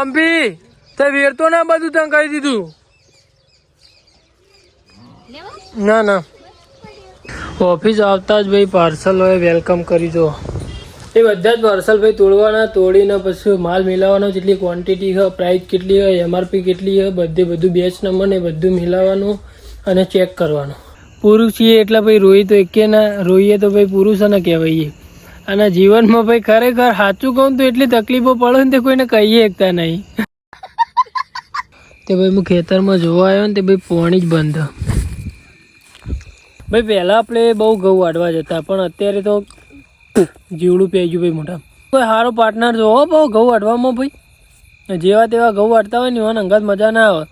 પંપી તે વેર તો ના બધું તને કહી દીધું. ના ના ઓફિસ આવતા જ ભાઈ પાર્સલ હોય વેલકમ કરી દો. એ બધા જ પાર્સલ ભાઈ તોડવાના, તોડીને પછી માલ મિલાવવાનો, જેટલી ક્વોન્ટિટી હોય, પ્રાઇસ કેટલી હોય, MRP કેટલી હોય, બધું બેચ નંબર ને બધું મિલાવવાનું અને ચેક કરવાનું. પુરુષ છીએ એટલે ભાઈ રોઈ તો એકે ના રોઈએ તો ભાઈ પુરુષ ને કહેવાય. અને જીવનમાં ભાઈ ખરેખર સાચું કહું તો એટલી તકલીફો પડે ને તે કોઈને કહીએ શકતા નહીં. તે ભાઈ હું ખેતરમાં જોવા આવ્યો ને તે ભાઈ પોણી જ બંધ. ભાઈ પહેલાં આપણે બહુ ઘઉં વાઢવા જતા, પણ અત્યારે તો જીવડું પી ગયું ભાઈ મોટા. કોઈ સારો પાર્ટનર જોવો બહુ ઘઉં વાઢવામાં ભાઈ. જેવા તેવા ઘઉં વાઢતા હોય ને એવા અંગાત મજા ના આવે.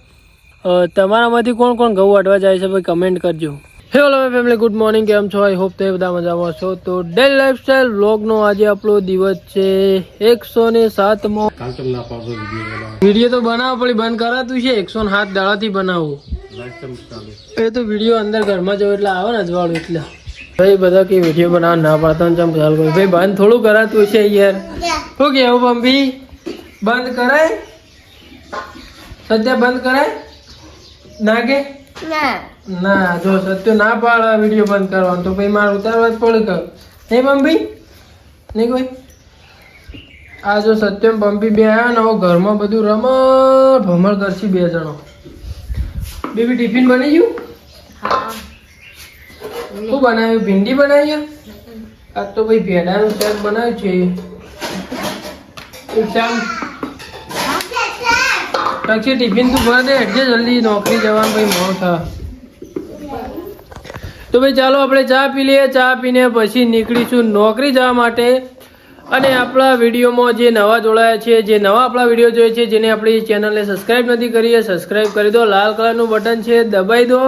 તમારામાંથી કોણ કોણ ઘઉં વાઢવા જાય છે ભાઈ કમેન્ટ કરજો. હેલો ફેમિલી, ગુડ મોર્નિંગ, કેમ છો? આઈ હોપ તમે બધા મજામાં છો. તો ડેલી લાઈફસ્ટાઈલ વ્લોગનો આજે આપણો દિવસ છે 107મો. વિડીયો તો બનાવવો પડી, બંધ કરાતું છે 107 દાડાથી બનાવવું. એ તો વિડીયો અંદર ઘરમાં જવું એટલે આવે ને અજવાળું એટલે ભાઈ બધા કે વિડીયો બનાવવા ના પાડતા ચમ ચાલ કરું ભાઈ. બંધ થોડું કરાતું છે યાર. શું કેવું પંપી? બંધ કરાય? સત્ય બંધ કરાય ના કે ના? જો સત્ય ના પાડે વિડીયો બંધ કરવાનો તો ભાઈ મારે ઉતારવા જ પડે કર. નહીં પંપી? નહીં કોઈ? આ જો સત્યમ પંપી બે આવ્યા ને હવે ઘરમાં બધું રમણ ભમર કરશે બે જણો. બેબી ટિફિન બની ગયું? શું બનાવ્યું? ભીંડી બનાવી? આજ તો ભાઈ ભેડાનું શાક બનાવ્યું છે. પછી ટિફિન તું ભર દે એટલે જલ્દી નોકરી જવાનું ભાઈ મોડું થાય. તો ભાઈ ચાલો આપણે ચા પી લઈએ. ચા પીને પછી નીકળીશું નોકરી જવા માટે. અને આપણા વિડીયોમાં જે નવા જોડાયા છે, જે નવા આપણા વિડીયો જોઈએ છે, જેને આપણી ચેનલને સબસ્ક્રાઈબ નથી કરી, સબસ્ક્રાઈબ કરી દો. લાલ કલરનું બટન છે દબાઈ દો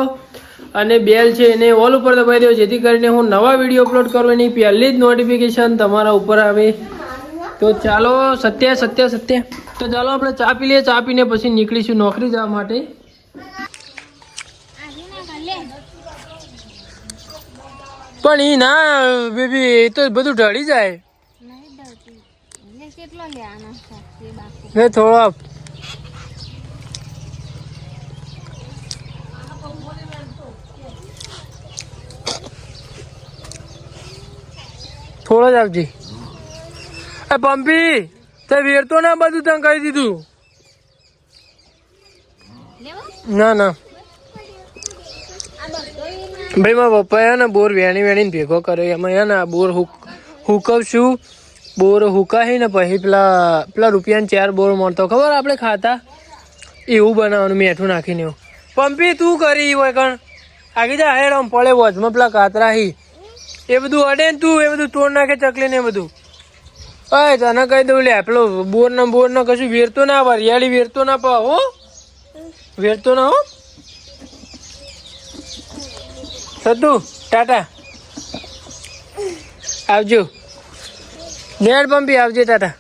અને બેલ છે એને ઓલ ઉપર દબાઈ દો, જેથી કરીને હું નવા વિડીયો અપલોડ કરું એની પહેલી જ નોટિફિકેશન તમારા ઉપર આવે. તો ચાલો સત્ય તો ચાલો આપણે ચા પી લઈએ. ચા પીને પછી નીકળીશું નોકરી જવા માટે. પણ એ ના બેબી, એ તો બધું ઢળી જાય. થોડો થોડો જ આપજી. એ પંપી તે વેર તો ના બધું તને કહી દીધું. ના ના ભાઈ મારા પપ્પાએ ને બોર વેણીને ભેગો કર્યો. એમાં ને બોર હુકવશું. બોર હુકાઈ ને પછી પેલા રૂપિયાને 4 બોર મળતો ખબર આપણે ખાતા, એવું બનાવવાનું મીઠું નાખીને. એવું પંપી તું કરી હોય કણ આગી જા હેડ આમ પડે વચમાં પેલા કાતરા હી એ બધું અડે ને તું એ બધું તોડ નાખે ચકલી ને બધું. અય તને કહી દઉં લે પેલો બોર ને કશું વેરતો ના વરિયાળી વેરતો ના પાવ હો, વેરતો ના હો. સદ્દુ ટાટા આવજો. નેડ પંપી આવજે ટાટા.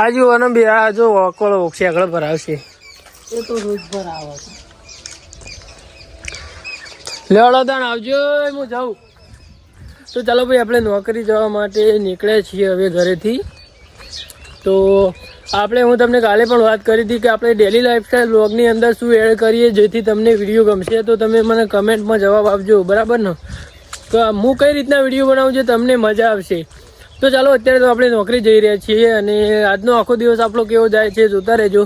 આજુ અને બે આ જો ઓકળો આગળ ભરાવશે એ તો રોજ ભરાવે. લેવડો દાન આવજો, હું જાઉં. તો ચાલો ભાઈ આપણે નોકરી જવા માટે નીકળ્યા છીએ હવે ઘરેથી. તો આપણે હું તમને કાલે પણ વાત કરી હતી કે આપણે ડેલી લાઈફસ્ટાઈલ વ્લોગની અંદર શું એડ કરીએ જેથી તમને વિડીયો ગમશે. તો તમે મને કમેન્ટમાં જવાબ આપજો, બરાબર ને? તો હું કઈ રીતના વિડીયો બનાવું છું તમને મજા આવશે. તો ચાલો અત્યારે તો આપણે નોકરી જઈ રહ્યા છીએ અને આજનો આખો દિવસ આપણો કેવો જાય છે જોતા રહેજો.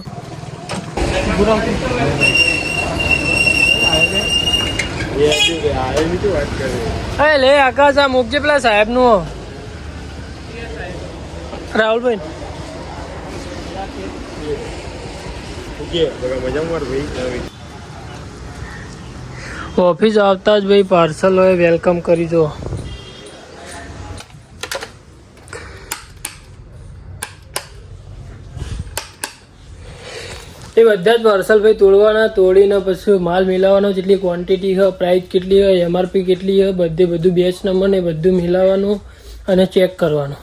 લે આકાશ આ મૂકજે પેલા સાહેબનું રાહુલભાઈ. ઓફિસ આવતા જ ભાઈ પાર્સલ હોય વેલકમ કરી દો. એ બધા જ પાર્સલ ભાઈ તોડવાના, તોડીને પછી માલ મિલાવવાનો, જેટલી ક્વોન્ટિટી હોય, પ્રાઇસ કેટલી હોય, MRP કેટલી હોય, બધું બેચ નંબર ને બધું મિલાવવાનું અને ચેક કરવાનું.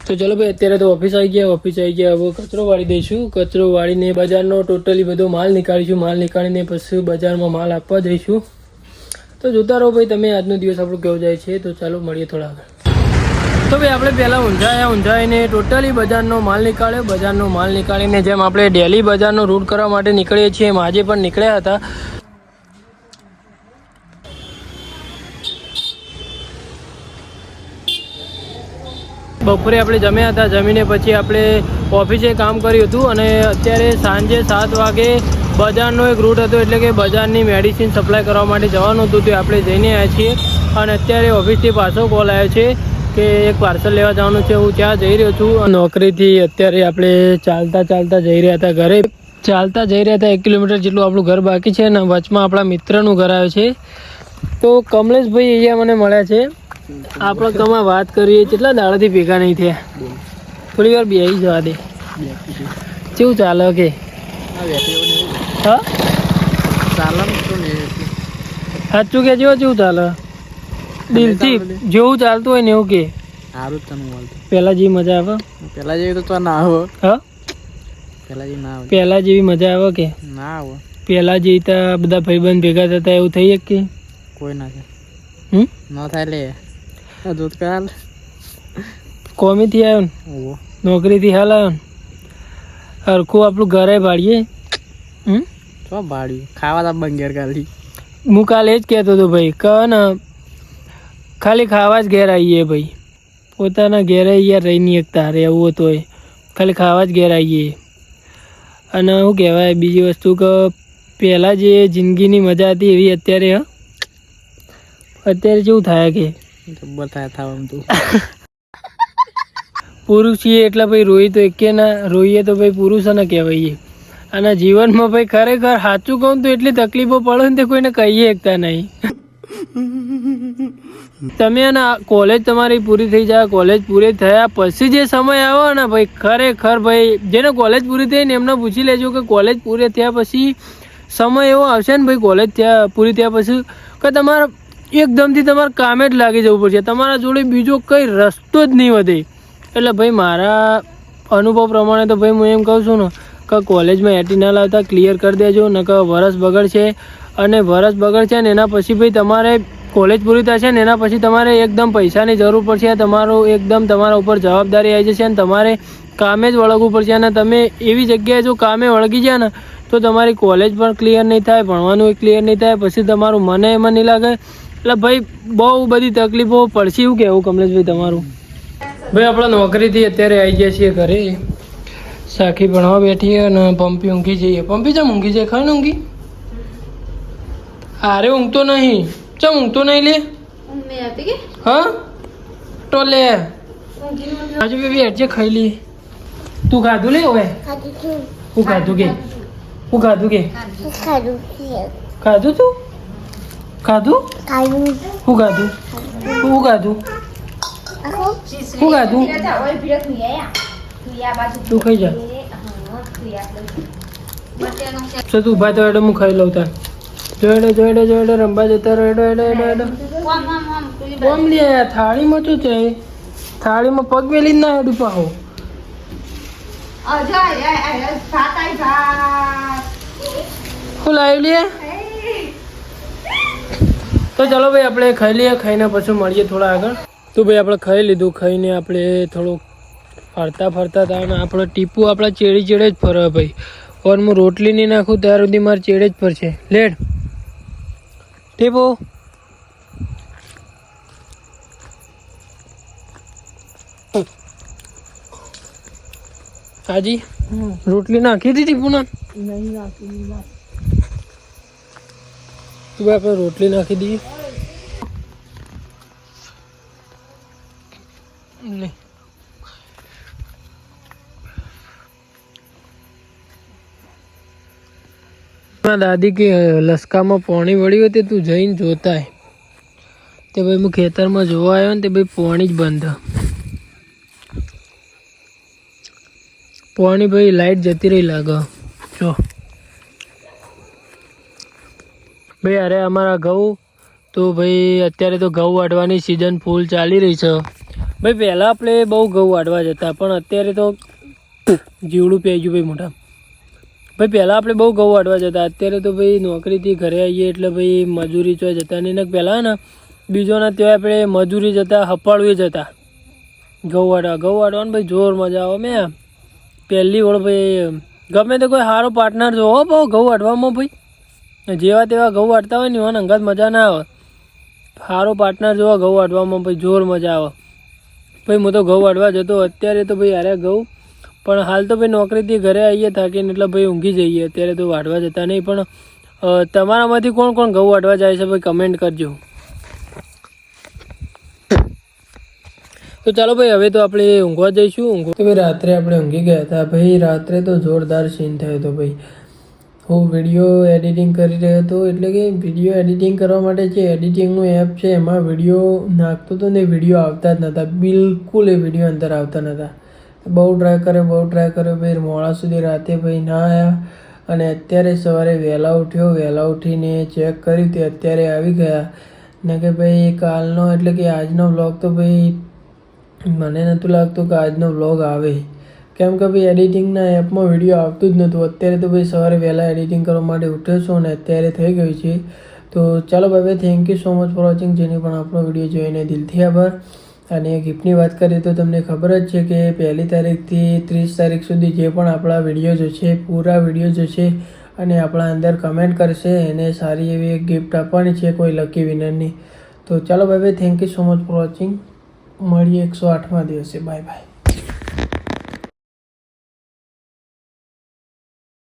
તો ચલો ભાઈ અત્યારે તો ઓફિસ આવી ગયા. હવે કચરો વાળી દઈશું. કચરો વાળીને બજારનો ટોટલી બધો માલ નીકાળીશું. માલ નીકાળીને પછી બજારમાં માલ આપવા જઈશું. તો જોતા રહો ભાઈ તમે, આજનો દિવસ આપણું કેવો જાય છે. તો ચાલો મળીએ થોડા આગળ. તો ભાઈ આપણે પહેલાં ઊંઝાઈને ટોટલી બજારનો માલ નીકાળીને જેમ આપણે ડેલી બજારનો રૂટ કરવા માટે નીકળીએ છીએ એમ આજે પણ નીકળ્યા હતા. બપોરે આપણે જમ્યા હતા, જમીને પછી આપણે ઓફિસે કામ કર્યું હતું અને અત્યારે સાંજે 7 વાગે બજારનો એક રૂટ હતો, એટલે કે બજારની મેડિસિન સપ્લાય કરવા માટે જવાનું હતું. તો આપણે જઈને આવ્યા છીએ અને અત્યારે ઓફિસથી પાછો કોલ આવ્યો છે કે એક પાર્સલ લેવા જવાનું છે. હું ત્યાં જઈ રહ્યો છું નોકરીથી. અત્યારે આપણે ચાલતા જઈ રહ્યા હતા ઘરે. 1 કિલોમીટર જેટલું આપણું ઘર બાકી છે અને વચમાં આપણા મિત્રનું ઘર આવે છે. તો કમલેશભાઈ અહીંયા મને મળ્યા છે. આપણે કમાં વાત કરીએ, કેટલા દાડાથી ભેગા નહીં થયા. થોડી વાર બેસી જવા દે. કેવું ચાલે કે હા સાચું કે જેવું ચાલે દિલથી જેવું ચાલતું હોય ને એવું કે સારું જ તને મળતું. પહેલા જેવી મજા આવે? પેલા જેવી તો ના આવે. હા પહેલા જેવી મજા આવે કે ના આવે? પહેલા જેવી તો બધા ભાઈબંધ ભેગા થતા એવું થઈ કે કોઈ ના થાય. ન થાય લે દૂધ કાલ કોમીથી આવ્યો ને નોકરીથી હાલ આવ્યો ને હરખું આપણું ઘરે ભાડીએ. તો ભાડ્યું ખાવા તા બંગેર ખાલી. હું કાલે જ કહેતો હતો ભાઈ કહે ને ખાલી ખાવા જ ઘેર આવીએ ભાઈ. પોતાના ઘેરે યાર રહી નહીં શકતા રહેવું હતું હોય, ખાલી ખાવા જ ઘેર આવીએ. અને શું કહેવાય બીજી વસ્તુ કે પહેલાં જે જિંદગીની મજા હતી એવી અત્યારે કેવું થાય કે જબ્બર થાય થવાનું તું. પુરુષ છીએ એટલે ભાઈ રોઈ તો એકે ના રોઈએ તો ભાઈ પુરુષ ને કહેવાય. અને જીવનમાં ભાઈ ખરેખર સાચું કહું તો એટલી તકલીફો પડે ને તે કોઈને કહી શકતા નહીં. તમે ને કોલેજ તમારી પૂરી થઈ જાય, કોલેજ પૂરી થયા પછી જે સમય આવે ને ભાઈ ખરેખર ભાઈ જેને કોલેજ પૂરી થઈ ને એમને પૂછી લેજો કે કોલેજ પૂરી થયા પછી સમય એવો આવશે ને ભાઈ કોલેજ પૂરી થયા પછી કે તમારે એકદમથી તમારે કામે જ લાગી જવું પડશે. તમારા જોડે બીજો કંઈ રસ્તો જ નહીં વધે. એટલે ભાઈ મારા અનુભવ પ્રમાણે તો ભાઈ હું એમ કહું છું ને કે કોલેજમાં એટી ના લાવતા ક્લિયર કરી દેજો, ન કે વરસ બગડશે. અને વરસ બગડશે ને એના પછી ભાઈ તમારે કોલેજ પૂરી થશે ને એના પછી તમારે એકદમ પૈસાની જરૂર પડશે. તમારા ઉપર જવાબદારી આવી જશે અને તમારે કામે જ વળગવું પડશે. અને તમે એવી જગ્યાએ જો કામે વળગી જાય ને તો તમારી કોલેજ પણ ક્લિયર નહીં થાય, ભણવાનું ક્લિયર નહીં થાય, પછી તમારું મને એમાં નહીં લાગે. એટલે ભાઈ બહુ બધી તકલીફો પડશે. એવું કહેવું કમલેશભાઈ તમારું? ભાઈ આપણે નોકરીથી અત્યારે આવી ગયા છીએ ઘરે. સાખી ભણવા બેઠી અને પંપી ઊંઘી જઈએ. પંપી ચમ ઊંઘી જાય? ખાને ઊંઘી? અરે ઊંઘતો નહીં. ચમ ઊંઘતો નહીં લે? હા તો લે હજુ બેબી અડજે ખાઈ લી. તું ખાધું લે હવે? હું ખાધું કે ખાધું તું ખાધું હું ખાધું તું ખાઈ જા. તું ઉભા તો હું ખાઈ લઉં તાર. જોડે રંબા જતા રહો. કોમ લે થાળીમાં શું છે? થાળીમાં પગ વેલી ના હેડું પાહો. શું લાવી લે? તો ચાલો ભાઈ આપણે ખાઈ લઈએ. ખાઈને પછી મળીએ થોડા આગળ. તો ભાઈ આપણે ખાઈ લીધું. ખાઈને આપણે થોડુંક ફરતા હતા અને આપણો ટીપુ આપણા ચેડે જ ફરે ભાઈ. ઓર હું રોટલી નહીં નાખું ત્યાર સુધી મારે ચેડે જ ફરશે. લેડ ટીપુ. હાજી રોટલી નાખી હતી ટીપુ ના? તું આપણે રોટલી નાખી દઈએ. દાદી કે લસકામાં પાણી વળ્યું હતું તું જઈને જોતા તે ભાઈ હું ખેતરમાં જોવા આવ્યો ને તે ભાઈ પાણી જ બંધ. પાણી ભાઈ લાઈટ જતી રહી લાગે. જો ભાઈ અરે અમારા ઘઉં તો ભાઈ અત્યારે તો ઘઉં વાઢવાની સિઝન ફૂલ ચાલી રહી છે. ભાઈ પહેલાં આપણે બહુ ઘઉં વાઢવા જતા પણ અત્યારે તો જીવડું પી ગયું ભાઈ મોટા. ભાઈ પહેલાં આપણે બહુ ઘઉં વાટવા જતા, અત્યારે તો ભાઈ નોકરીથી ઘરે આવીએ એટલે ભાઈ મજૂરી ચોય જતા નહીં. ને પહેલાં ને બીજોના ત્યાં આપણે મજૂરી જતા, હપાળવી જતા ઘઉં વાટવાનું ભાઈ જોર મજા આવે. મેં પહેલી ઓળ ભાઈ ગમે તે કોઈ સારો પાર્ટનર જોવો બહુ ઘઉં વાટવામાં ભાઈ, જેવા તેવા ઘઉં વાટતા હોય ને એવાને અંગાત મજા ના આવે. સારો પાર્ટનર જોવો ઘઉં વાટવામાં ભાઈ જોર મજા આવે. ભાઈ હું તો ઘઉં વાટવા જતો, અત્યારે તો ભાઈ હારે ઘઉં, પણ હાલ તો ભાઈ નોકરીથી ઘરે આવીએ થાકીને એટલે ભાઈ ઊંઘી જઈએ, અત્યારે તો વાટવા જતા નહીં. પણ તમારામાંથી કોણ કોણ ઘઉં વાટવા જાય છે ભાઈ કમેન્ટ કરજો. તો ચાલો ભાઈ હવે તો આપણે ઊંઘવા જઈશું. તો ભાઈ રાત્રે આપણે ઊંઘી ગયા હતા ભાઈ. રાત્રે તો જોરદાર સીન થયો હતો ભાઈ. હું વિડીયો એડિટિંગ કરી રહ્યો હતો, એટલે કે વિડીયો એડિટિંગ કરવા માટે જે એડિટિંગનું એપ છે એમાં વિડીયો નાખતો હતો ને વિડીયો આવતા જ નહોતા, બિલકુલ એ વિડીયો અંદર આવતા નહોતા. બહુ ટ્રાય કર્યો ભાઈ, મોડા સુધી રાતે ભાઈ ના આવ્યા. અને અત્યારે સવારે વહેલા ઉઠ્યો, વહેલા ઉઠીને ચેક કર્યું તે અત્યારે આવી ગયા. ને કે ભાઈ કાલનો એટલે કે આજનો વ્લોગ તો ભાઈ મને નહોતું લાગતું કે આજનો વ્લોગ આવે, કેમ કે ભાઈ એડિટિંગના એપમાં વિડીયો આવતું જ નહોતું. અત્યારે તો ભાઈ સવારે વહેલા એડિટિંગ કરવા માટે ઉઠ્યો છું અને અત્યારે થઈ ગયું છે. તો ચાલો ભાઈ, thank you so much for watching. જેને પણ આપણો વિડીયો જોઈને દિલથી આભાર. અને ગિફ્ટની વાત કરીએ તો તમને ખબર જ છે કે 1 તારીખથી 30 તારીખ સુધી જે પણ આપણા વિડીયો જોશે, પૂરા વિડીયો જોશે અને આપણા અંદર કમેન્ટ કરશે એને સારી એવી એક ગિફ્ટ આપવાની છે કોઈ લકી વિનરની. તો ચાલો ભાઈ, thank you so much for watching. મળીએ 108મા દિવસે. Bye bye.